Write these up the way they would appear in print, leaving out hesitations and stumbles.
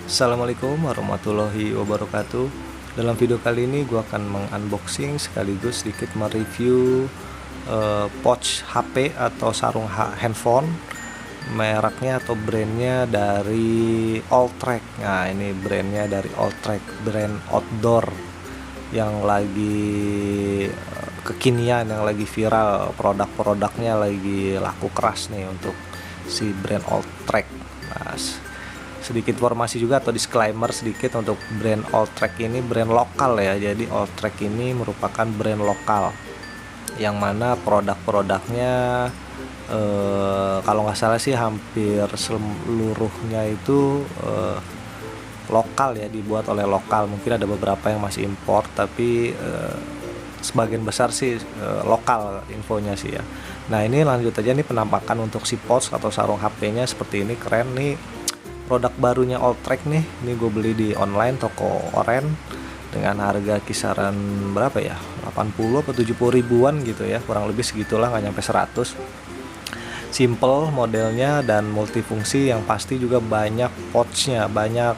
Assalamualaikum warahmatullahi wabarakatuh. Dalam video kali ini gue akan mengunboxing sekaligus sedikit mereview pouch HP atau sarung handphone mereknya atau brandnya dari Alltrack. Nah, ini brandnya dari Alltrack, brand outdoor yang lagi kekinian, yang lagi viral, produk-produknya lagi laku keras nih untuk si brand Alltrack. Nah, sedikit informasi juga atau disclaimer sedikit untuk brand Alltrack ini brand lokal ya. Jadi Alltrack ini merupakan brand lokal yang mana produk-produknya kalau nggak salah sih hampir seluruhnya itu lokal ya, dibuat oleh lokal. Mungkin ada beberapa yang masih impor, tapi sebagian besar sih lokal infonya sih ya. Nah, ini lanjut aja nih penampakan untuk si pouch atau sarung HP-nya seperti ini, keren nih. Produk barunya Alltrack nih, ini gue beli di online toko oren dengan harga kisaran berapa ya, 80 atau 70 ribuan gitu ya, kurang lebih segitulah, nggak nyampe 100. Simple modelnya dan multifungsi, yang pasti juga banyak pouchnya, banyak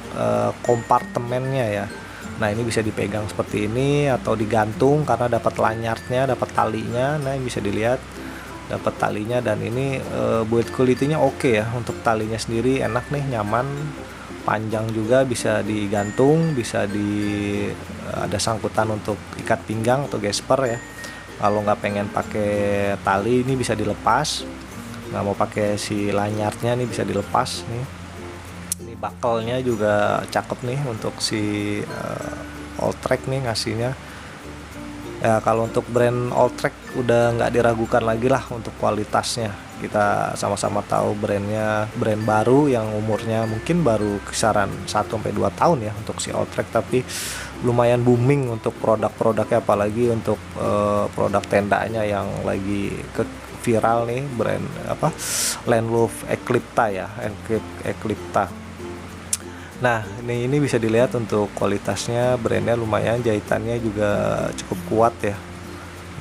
kompartemennya ya. Nah, ini bisa dipegang seperti ini atau digantung karena dapat lanyardnya, dapat talinya. Nah, ini bisa dilihat dapat talinya, dan ini build quality-nya oke ya. Untuk talinya sendiri enak nih, nyaman, panjang juga, bisa digantung, bisa ada sangkutan untuk ikat pinggang atau gesper ya. Kalau nggak pengen pakai tali, ini bisa dilepas. Nggak mau pakai si lanyardnya, nih bisa dilepas nih. Ini buckle-nya juga cakep nih untuk si Alltrack nih ngasihnya. Ya, kalau untuk brand Alltrack udah nggak diragukan lagi lah untuk kualitasnya. Kita sama-sama tahu brandnya brand baru yang umurnya mungkin baru kisaran 1-2 tahun ya untuk si Alltrack, tapi lumayan booming untuk produk-produknya, apalagi untuk produk tendanya yang lagi viral nih, brand Landlove Eclipta ya, Eclipta. Nah, ini bisa dilihat untuk kualitasnya, brandnya lumayan, jahitannya juga cukup kuat ya.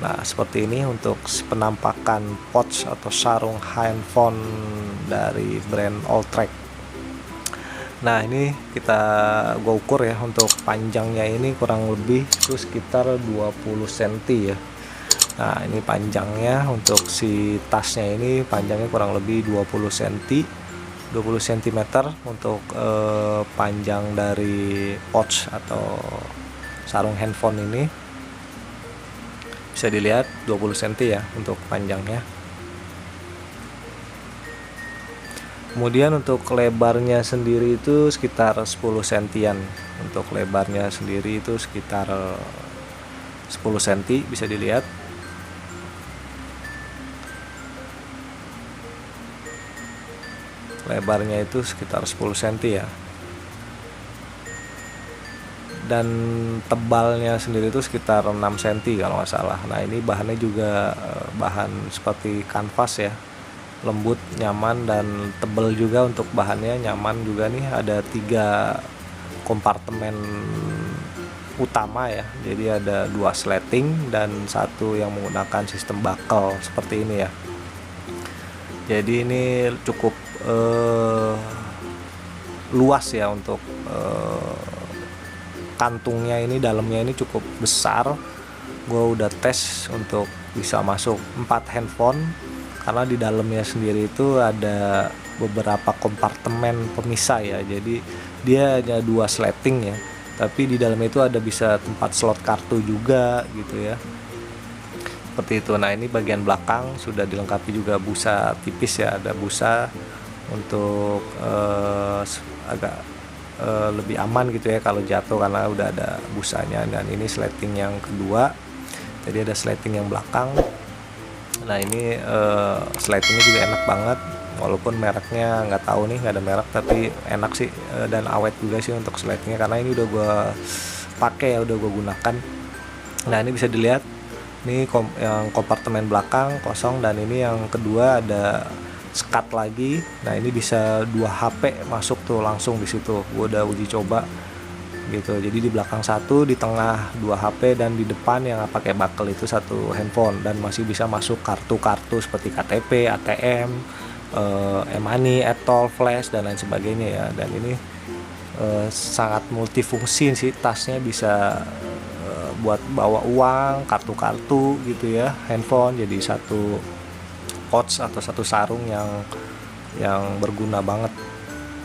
Nah, seperti ini untuk penampakan pouch atau sarung handphone dari brand Alltrack. Nah, ini gua ukur ya, untuk panjangnya ini kurang lebih itu sekitar 20 cm ya. Nah, ini panjangnya untuk si tasnya ini panjangnya kurang lebih 20 cm untuk panjang dari pouch atau sarung handphone ini. Bisa dilihat 20 cm ya untuk panjangnya. Kemudian untuk lebarnya sendiri itu sekitar 10 cm. Untuk lebarnya sendiri itu sekitar 10 cm, bisa dilihat. Lebarnya itu sekitar 10 cm ya. Dan tebalnya sendiri itu sekitar 6 cm kalau nggak salah. Nah, ini bahannya juga bahan seperti kanvas ya, lembut, nyaman, dan tebal juga. Untuk bahannya nyaman juga nih. Ada 3 kompartemen utama ya, jadi ada 2 sleting dan 1 yang menggunakan sistem buckle seperti ini ya. Jadi ini cukup luas ya untuk kantungnya, ini dalamnya ini cukup besar. Gue udah tes untuk bisa masuk 4 handphone, karena di dalamnya sendiri itu ada beberapa kompartemen pemisah ya. Jadi dia hanya 2 sleting ya, tapi di dalamnya itu ada bisa tempat slot kartu juga gitu ya, seperti itu. Nah, ini bagian belakang sudah dilengkapi juga busa tipis ya, ada busa untuk agak lebih aman gitu ya kalau jatuh, karena udah ada busanya. Dan ini sleting yang kedua, jadi ada sleting yang belakang. Nah, ini sletingnya juga enak banget, walaupun mereknya nggak tahu nih, nggak ada merek, tapi enak sih dan awet juga sih untuk sletingnya, karena ini udah gue pakai ya, udah gue gunakan. Nah, ini bisa dilihat ini yang kompartemen belakang kosong, dan ini yang kedua ada sekat lagi. Nah, ini bisa 2 HP masuk tuh langsung di situ. Gue udah uji coba gitu. Jadi di belakang 1, di tengah 2 HP, dan di depan yang pakai buckle itu 1 handphone, dan masih bisa masuk kartu-kartu seperti KTP, ATM, e-money, e-tol, flash, dan lain sebagainya ya. Dan ini sangat multifungsi sih. Tasnya bisa buat bawa uang, kartu-kartu gitu ya, handphone, jadi satu pouch atau satu sarung yang berguna banget.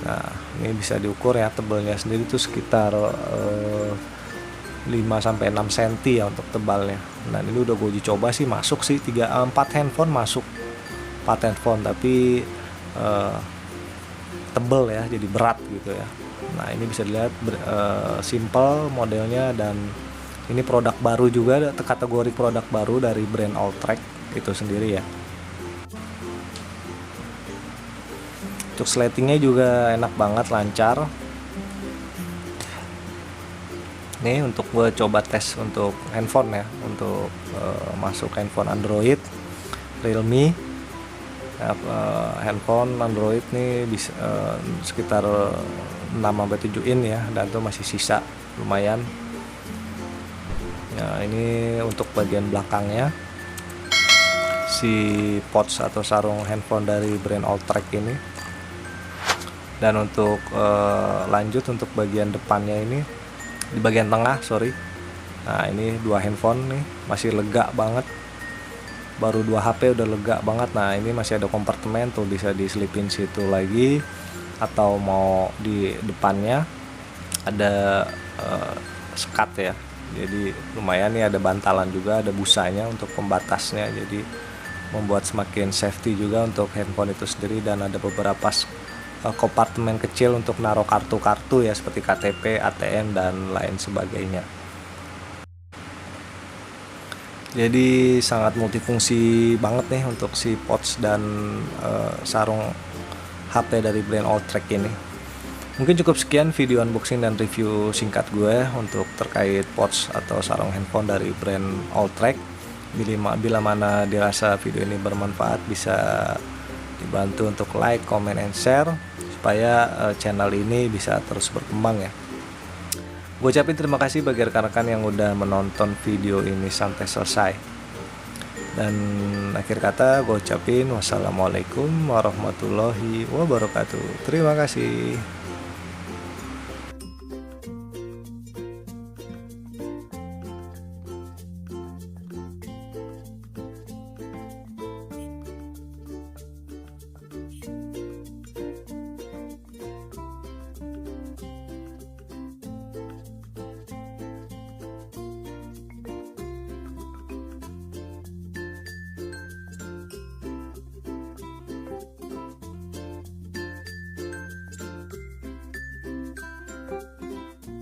Nah, ini bisa diukur ya, tebalnya sendiri tuh sekitar 5 sampai 6 cm ya untuk tebalnya. Nah, ini udah gue uji coba sih, masuk sih 4 handphone masuk. 4 handphone tapi tebel ya, jadi berat gitu ya. Nah, ini bisa dilihat simple modelnya, dan ini produk baru juga, kategori produk baru dari brand Alltrack itu sendiri ya. Untuk sletingnya juga enak banget, lancar. Nih untuk gue coba tes untuk handphone ya, untuk masuk handphone Android Realme. Handphone Android nih bisa sekitar 6-7 in ya, dan itu masih sisa lumayan. Nah, ini untuk bagian belakangnya si pouch atau sarung handphone dari brand Alltrack ini. Dan untuk lanjut untuk bagian depannya ini, di bagian tengah nah ini 2 handphone nih, masih lega banget, baru 2 HP udah lega banget. Nah, ini masih ada kompartemen tuh, bisa diselipin situ lagi, atau mau di depannya ada sekat ya, jadi lumayan nih, ada bantalan juga, ada busanya untuk pembatasnya, jadi membuat semakin safety juga untuk handphone itu sendiri. Dan ada beberapa kompartemen kecil untuk naruh kartu-kartu ya, seperti KTP, ATM, dan lain sebagainya. Jadi sangat multifungsi banget nih untuk si pouch dan sarung HP dari brand Alltrack ini. Mungkin cukup sekian video unboxing dan review singkat gue untuk terkait pouch atau sarung handphone dari brand Alltrack. Bila mana dirasa video ini bermanfaat, bisa dibantu untuk like, comment, and share supaya channel ini bisa terus berkembang ya. Gue ucapin terima kasih bagi rekan-rekan yang udah menonton video ini sampai selesai. Dan akhir kata gue ucapin wassalamualaikum warahmatullahi wabarakatuh. Terima kasih.